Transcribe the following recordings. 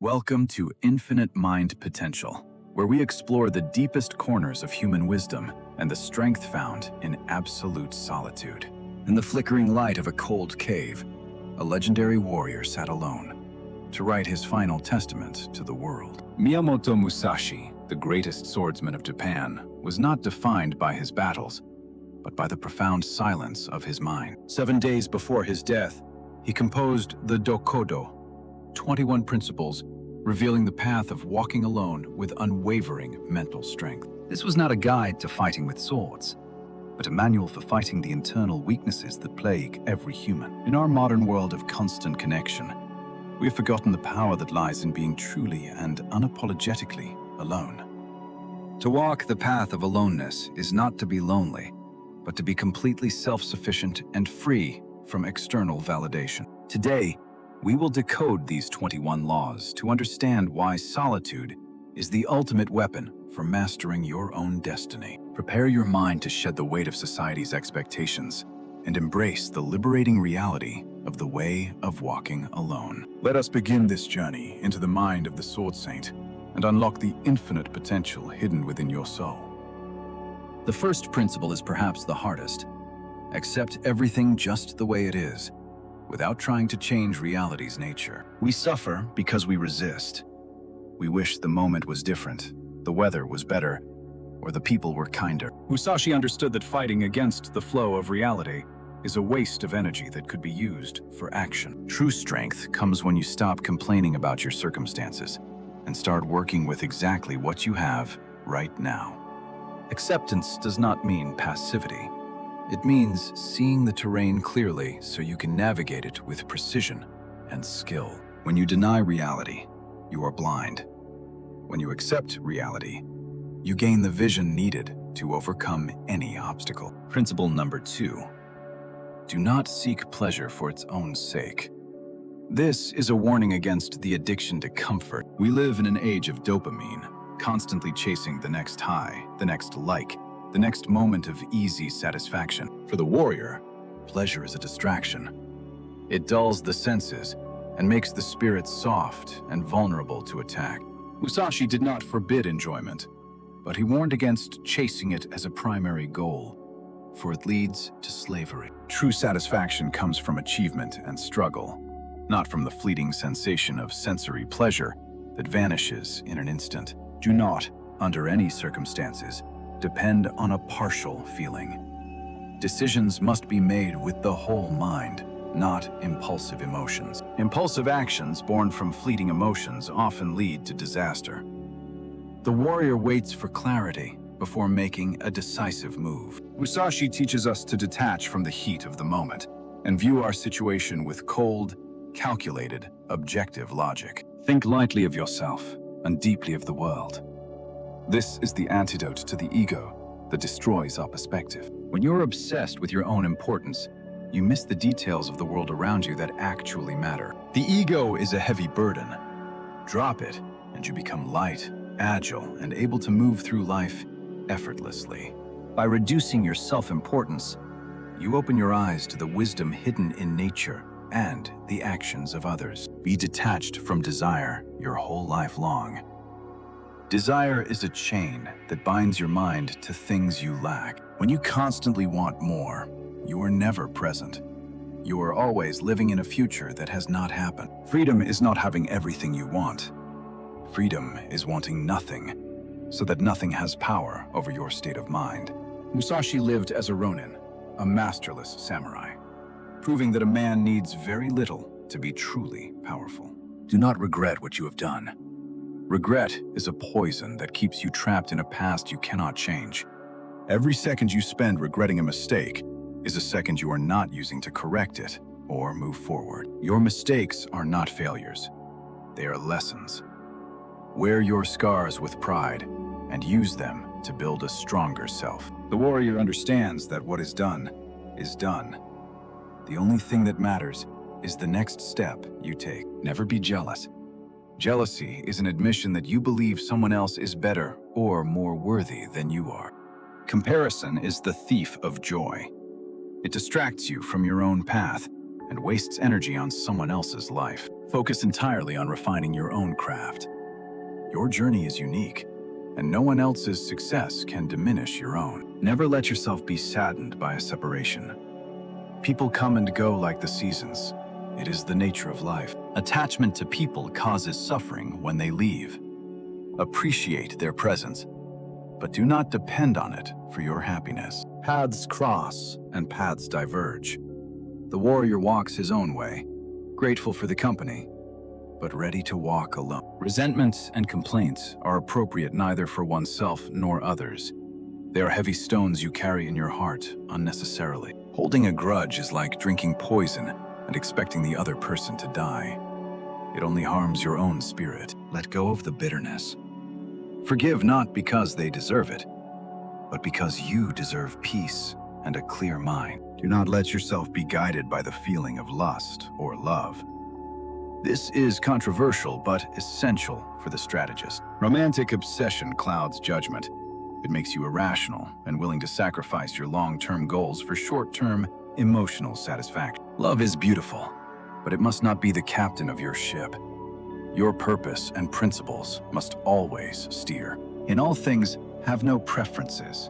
Welcome to Infinite Mind Potential, where we explore the deepest corners of human wisdom and the strength found in absolute solitude. In the flickering light of a cold cave, a legendary warrior sat alone to write his final testament to the world. Miyamoto Musashi, the greatest swordsman of Japan, was not defined by his battles, but by the profound silence of his mind. 7 days before his death, he composed the Dokkodo, 21 principles revealing the path of walking alone with unwavering mental strength. This was not a guide to fighting with swords, but a manual for fighting the internal weaknesses that plague every human. In our modern world of constant connection, we have forgotten the power that lies in being truly and unapologetically alone. To walk the path of aloneness is not to be lonely, but to be completely self-sufficient and free from external validation. Today, we will decode these 21 laws to understand why solitude is the ultimate weapon for mastering your own destiny. Prepare your mind to shed the weight of society's expectations and embrace the liberating reality of the way of walking alone. Let us begin this journey into the mind of the Sword Saint and unlock the infinite potential hidden within your soul. The first principle is perhaps the hardest. Accept everything just the way it is, without trying to change reality's nature. We suffer because we resist. We wish the moment was different, the weather was better, or the people were kinder. Musashi understood that fighting against the flow of reality is a waste of energy that could be used for action. True strength comes when you stop complaining about your circumstances and start working with exactly what you have right now. Acceptance does not mean passivity. It means seeing the terrain clearly so you can navigate it with precision and skill. When you deny reality, you are blind. When you accept reality, you gain the vision needed to overcome any obstacle. Principle number 2. Do not seek pleasure for its own sake. This is a warning against the addiction to comfort. We live in an age of dopamine, constantly chasing the next high, the next like, the next moment of easy satisfaction. For the warrior, pleasure is a distraction. It dulls the senses and makes the spirit soft and vulnerable to attack. Musashi did not forbid enjoyment, but he warned against chasing it as a primary goal, for it leads to slavery. True satisfaction comes from achievement and struggle, not from the fleeting sensation of sensory pleasure that vanishes in an instant. Do not, under any circumstances, depend on a partial feeling. Decisions must be made with the whole mind, not impulsive emotions. Impulsive actions born from fleeting emotions often lead to disaster. The warrior waits for clarity before making a decisive move. Musashi teaches us to detach from the heat of the moment and view our situation with cold, calculated, objective logic. Think lightly of yourself and deeply of the world. This is the antidote to the ego that destroys our perspective. When you're obsessed with your own importance, you miss the details of the world around you that actually matter. The ego is a heavy burden. Drop it, and you become light, agile, and able to move through life effortlessly. By reducing your self-importance, you open your eyes to the wisdom hidden in nature and the actions of others. Be detached from desire your whole life long. Desire is a chain that binds your mind to things you lack. When you constantly want more, you are never present. You are always living in a future that has not happened. Freedom is not having everything you want. Freedom is wanting nothing, so that nothing has power over your state of mind. Musashi lived as a ronin, a masterless samurai, proving that a man needs very little to be truly powerful. Do not regret what you have done. Regret is a poison that keeps you trapped in a past you cannot change. Every second you spend regretting a mistake is a second you are not using to correct it or move forward. Your mistakes are not failures. They are lessons. Wear your scars with pride and use them to build a stronger self. The warrior understands that what is done is done. The only thing that matters is the next step you take. Never be jealous. Jealousy is an admission that you believe someone else is better or more worthy than you are. Comparison is the thief of joy. It distracts you from your own path and wastes energy on someone else's life. Focus entirely on refining your own craft. Your journey is unique, and no one else's success can diminish your own. Never let yourself be saddened by a separation. People come and go like the seasons. It is the nature of life. Attachment to people causes suffering when they leave. Appreciate their presence, but do not depend on it for your happiness. Paths cross and paths diverge. The warrior walks his own way, grateful for the company, but ready to walk alone. Resentments and complaints are appropriate neither for oneself nor others. They are heavy stones you carry in your heart unnecessarily. Holding a grudge is like drinking poison and expecting the other person to die. It only harms your own spirit. Let go of the bitterness. Forgive not because they deserve it, but because you deserve peace and a clear mind. Do not let yourself be guided by the feeling of lust or love. This is controversial but essential for the strategist. Romantic obsession clouds judgment. It makes you irrational and willing to sacrifice your long-term goals for short-term emotional satisfaction. Love is beautiful, but it must not be the captain of your ship. Your purpose and principles must always steer. In all things, have no preferences.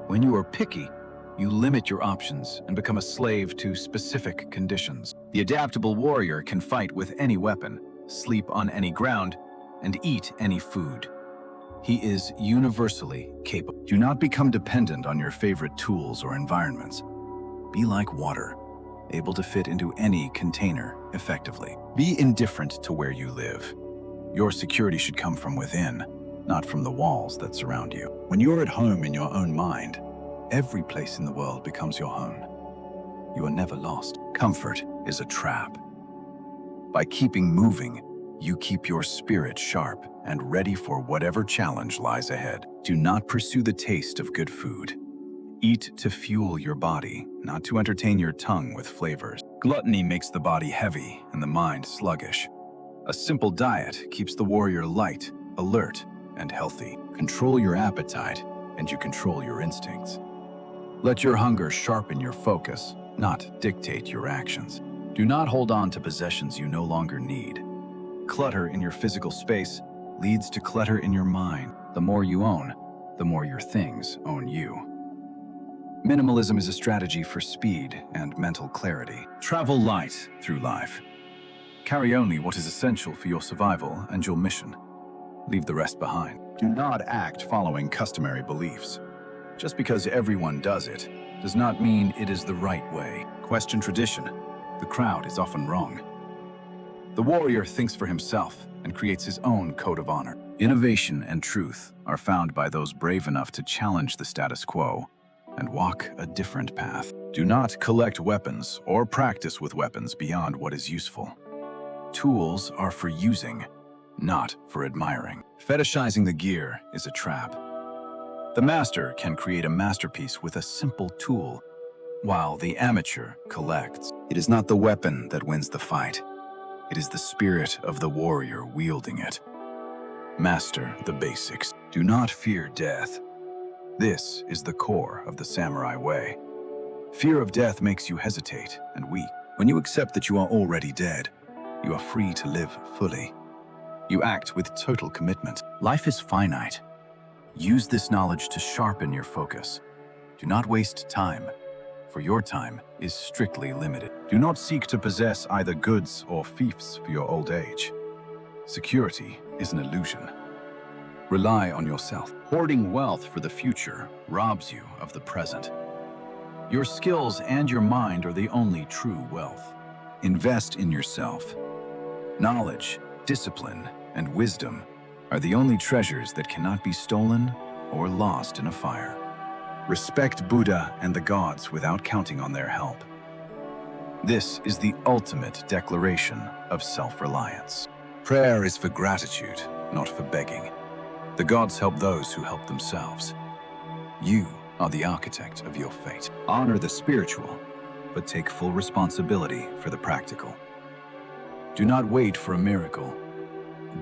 When you are picky, you limit your options and become a slave to specific conditions. The adaptable warrior can fight with any weapon, sleep on any ground, and eat any food. He is universally capable. Do not become dependent on your favorite tools or environments. Be like water, able to fit into any container effectively. Be indifferent to where you live. Your security should come from within, not from the walls that surround you. When you're at home in your own mind, every place in the world becomes your home. You are never lost. Comfort is a trap. By keeping moving, you keep your spirit sharp and ready for whatever challenge lies ahead. Do not pursue the taste of good food. Eat to fuel your body, not to entertain your tongue with flavors. Gluttony makes the body heavy and the mind sluggish. A simple diet keeps the warrior light, alert, and healthy. Control your appetite, and you control your instincts. Let your hunger sharpen your focus, not dictate your actions. Do not hold on to possessions you no longer need. Clutter in your physical space leads to clutter in your mind. The more you own, the more your things own you. Minimalism is a strategy for speed and mental clarity. Travel light through life. Carry only what is essential for your survival and your mission. Leave the rest behind. Do not act following customary beliefs. Just because everyone does it does not mean it is the right way. Question tradition. The crowd is often wrong. The warrior thinks for himself and creates his own code of honor. Innovation and truth are found by those brave enough to challenge the status quo and walk a different path. Do not collect weapons or practice with weapons beyond what is useful. Tools are for using, not for admiring. Fetishizing the gear is a trap. The master can create a masterpiece with a simple tool, while the amateur collects. It is not the weapon that wins the fight. It is the spirit of the warrior wielding it. Master the basics. Do not fear death. This is the core of the samurai way. Fear of death makes you hesitate and weak. When you accept that you are already dead, you are free to live fully. You act with total commitment. Life is finite. Use this knowledge to sharpen your focus. Do not waste time, for your time is strictly limited. Do not seek to possess either goods or fiefs for your old age. Security is an illusion. Rely on yourself. Hoarding wealth for the future robs you of the present. Your skills and your mind are the only true wealth. Invest in yourself. Knowledge, discipline, and wisdom are the only treasures that cannot be stolen or lost in a fire. Respect Buddha and the gods without counting on their help. This is the ultimate declaration of self-reliance. Prayer is for gratitude, not for begging. The gods help those who help themselves. You are the architect of your fate. Honor the spiritual, but take full responsibility for the practical. Do not wait for a miracle.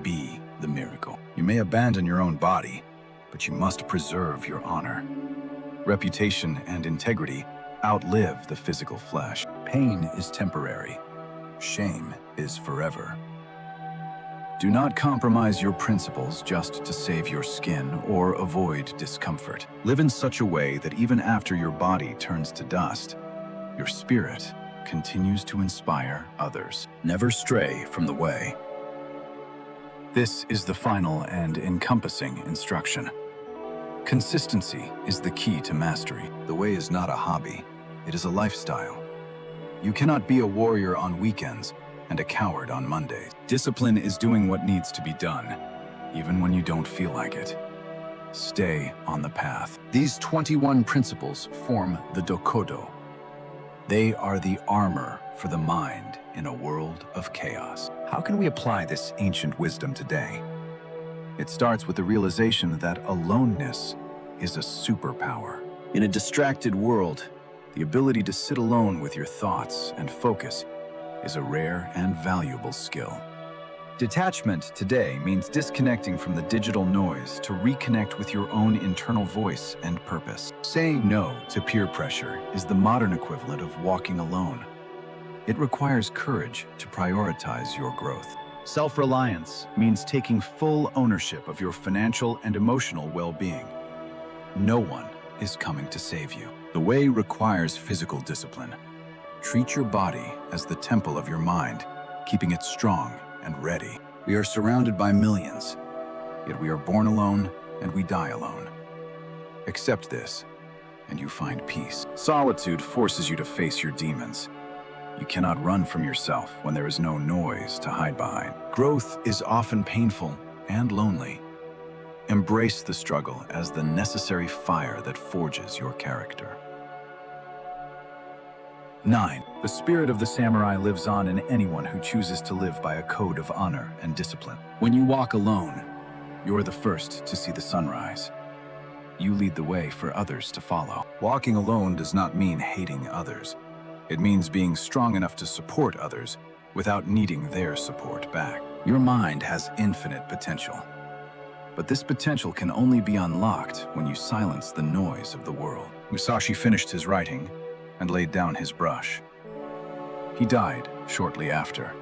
Be the miracle. You may abandon your own body, but you must preserve your honor. Reputation and integrity outlive the physical flesh. Pain is temporary. Shame is forever. Do not compromise your principles just to save your skin or avoid discomfort. Live in such a way that even after your body turns to dust, your spirit continues to inspire others. Never stray from the way. This is the final and encompassing instruction. Consistency is the key to mastery. The way is not a hobby, it is a lifestyle. You cannot be a warrior on weekends and a coward on Mondays. Discipline is doing what needs to be done, even when you don't feel like it. Stay on the path. These 21 principles form the Dokkodo. They are the armor for the mind in a world of chaos. How can we apply this ancient wisdom today? It starts with the realization that aloneness is a superpower. In a distracted world, the ability to sit alone with your thoughts and focus is a rare and valuable skill. Detachment today means disconnecting from the digital noise to reconnect with your own internal voice and purpose. Saying no to peer pressure is the modern equivalent of walking alone. It requires courage to prioritize your growth. Self-reliance means taking full ownership of your financial and emotional well-being. No one is coming to save you. The way requires physical discipline. Treat your body as the temple of your mind, keeping it strong and ready. We are surrounded by millions, yet we are born alone and we die alone. Accept this, and you find peace. Solitude forces you to face your demons. You cannot run from yourself when there is no noise to hide behind. Growth is often painful and lonely. Embrace the struggle as the necessary fire that forges your character. 9. The spirit of the samurai lives on in anyone who chooses to live by a code of honor and discipline. When you walk alone, you're the first to see the sunrise. You lead the way for others to follow. Walking alone does not mean hating others. It means being strong enough to support others without needing their support back. Your mind has infinite potential. But this potential can only be unlocked when you silence the noise of the world. Musashi finished his writing and laid down his brush. He died shortly after,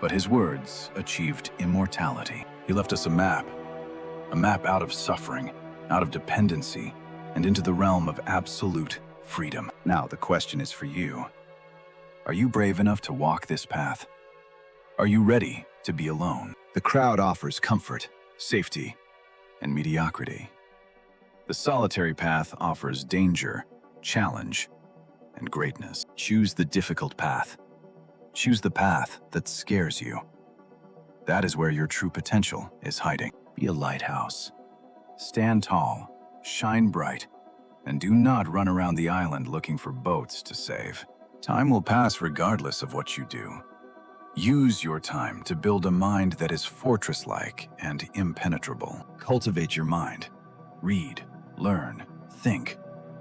but his words achieved immortality. He left us a map out of suffering, out of dependency, and into the realm of absolute freedom. Now the question is for you. Are you brave enough to walk this path? Are you ready to be alone? The crowd offers comfort, safety, and mediocrity. The solitary path offers danger, challenge, and greatness. Choose the difficult path. Choose the path that scares you. That is where your true potential is hiding. Be a lighthouse. Stand tall, shine bright, and do not run around the island looking for boats to save. Time will pass regardless of what you do. Use your time to build a mind that is fortress-like and impenetrable. Cultivate your mind. Read, learn, think.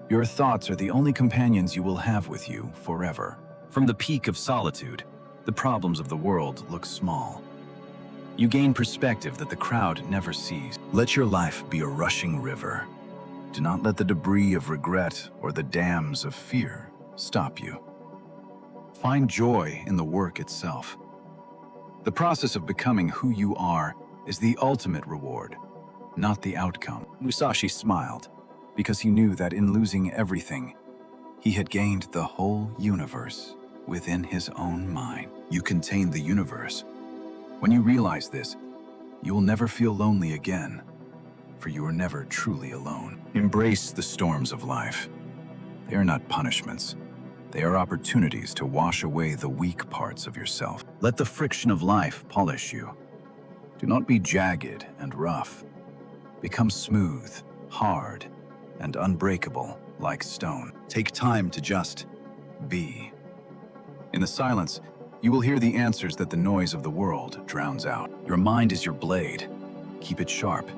Your thoughts are the only companions you will have with you forever. From the peak of solitude, the problems of the world look small. You gain perspective that the crowd never sees. Let your life be a rushing river. Do not let the debris of regret or the dams of fear stop you. Find joy in the work itself. The process of becoming who you are is the ultimate reward, not the outcome. Musashi smiled, because he knew that in losing everything, he had gained the whole universe within his own mind. You contain the universe. When you realize this, you will never feel lonely again, for you are never truly alone. Embrace the storms of life. They are not punishments. They are opportunities to wash away the weak parts of yourself. Let the friction of life polish you. Do not be jagged and rough. Become smooth, hard, and unbreakable like stone. Take time to just be. In the silence, you will hear the answers that the noise of the world drowns out. Your mind is your blade. Keep it sharp.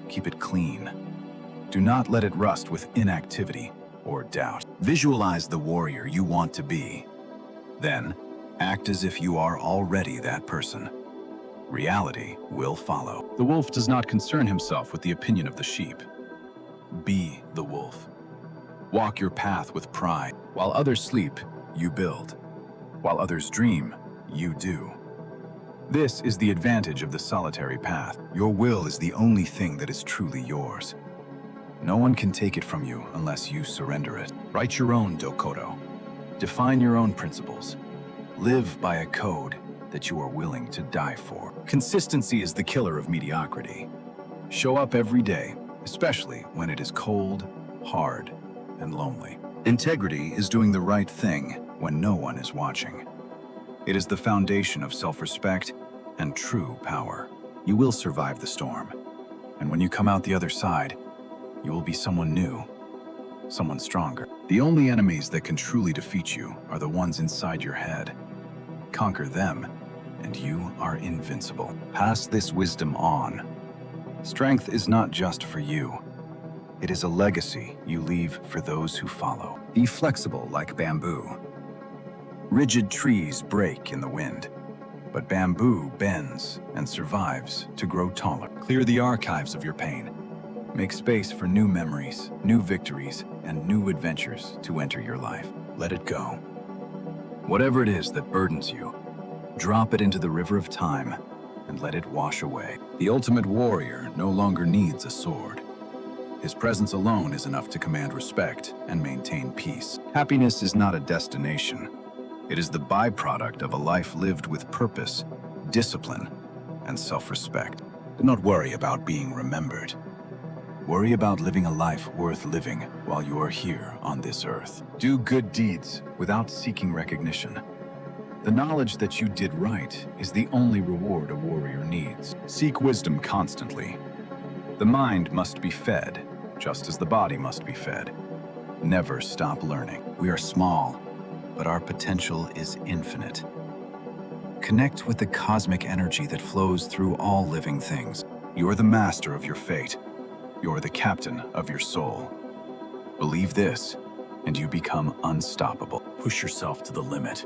Keep it clean. Do not let it rust with inactivity or doubt. Visualize the warrior you want to be. Then, act as if you are already that person. Reality will follow. The wolf does not concern himself with the opinion of the sheep. Be the wolf. Walk your path with pride. While others sleep, you build. While others dream, you do. This is the advantage of the solitary path. Your will is the only thing that is truly yours. No one can take it from you unless you surrender it. Write your own Dokkodo. Define your own principles. Live by a code that you are willing to die for. Consistency is the killer of mediocrity. Show up every day, especially when it is cold, hard, and lonely. Integrity is doing the right thing when no one is watching. It is the foundation of self-respect and true power. You will survive the storm, and when you come out the other side, you will be someone new, someone stronger. The only enemies that can truly defeat you are the ones inside your head. Conquer them, and you are invincible. Pass this wisdom on. Strength is not just for you. It is a legacy you leave for those who follow. Be flexible like bamboo. Rigid trees break in the wind, but bamboo bends and survives to grow taller. Clear the archives of your pain. Make space for new memories, new victories, and new adventures to enter your life. Let it go. Whatever it is that burdens you, drop it into the river of time and let it wash away. The ultimate warrior no longer needs a sword. His presence alone is enough to command respect and maintain peace. Happiness is not a destination. It is the byproduct of a life lived with purpose, discipline, and self-respect. Do not worry about being remembered. Worry about living a life worth living while you are here on this earth. Do good deeds without seeking recognition. The knowledge that you did right is the only reward a warrior needs. Seek wisdom constantly. The mind must be fed, just as the body must be fed. Never stop learning. We are small, but our potential is infinite. Connect with the cosmic energy that flows through all living things. You are the master of your fate. You are the captain of your soul. Believe this, and you become unstoppable. Push yourself to the limit.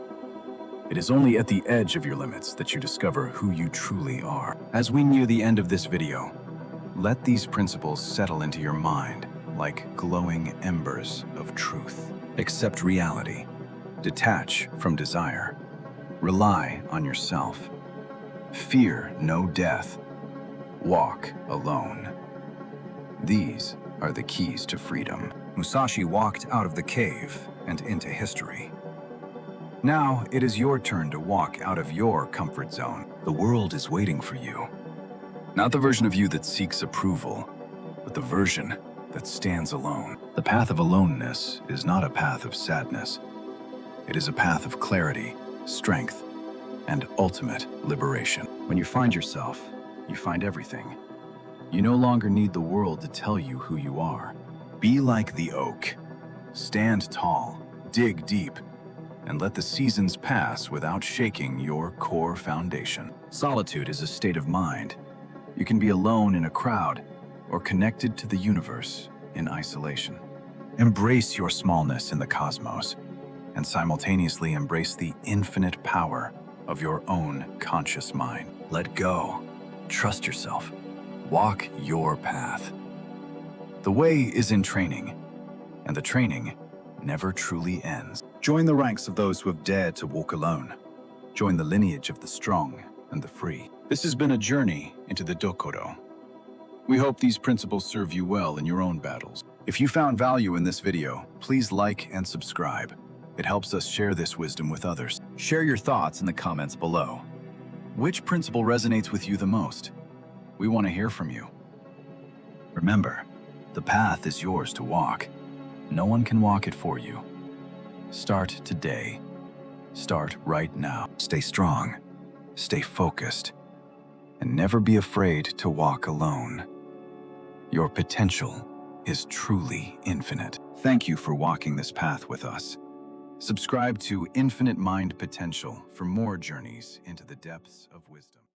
It is only at the edge of your limits that you discover who you truly are. As we near the end of this video, let these principles settle into your mind like glowing embers of truth. Accept reality. Detach from desire. Rely on yourself. Fear no death. Walk alone. These are the keys to freedom. Musashi walked out of the cave and into history. Now it is your turn to walk out of your comfort zone. The world is waiting for you. Not the version of you that seeks approval, but the version that stands alone. The path of aloneness is not a path of sadness. It is a path of clarity, strength, and ultimate liberation. When you find yourself, you find everything. You no longer need the world to tell you who you are. Be like the oak. Stand tall, dig deep, and let the seasons pass without shaking your core foundation. Solitude is a state of mind. You can be alone in a crowd or connected to the universe in isolation. Embrace your smallness in the cosmos and simultaneously embrace the infinite power of your own conscious mind. Let go. Trust yourself. Walk your path. The way is in training, and the training never truly ends. Join the ranks of those who have dared to walk alone. Join the lineage of the strong and the free. This has been a journey into the Dokkodo. We hope these principles serve you well in your own battles. If you found value in this video, please like and subscribe. It helps us share this wisdom with others. Share your thoughts in the comments below. Which principle resonates with you the most? We want to hear from you. Remember, the path is yours to walk. No one can walk it for you. Start today. Start right now. Stay strong, stay focused, and never be afraid to walk alone. Your potential is truly infinite. Thank you for walking this path with us. Subscribe to Infinite Mind Potential for more journeys into the depths of wisdom.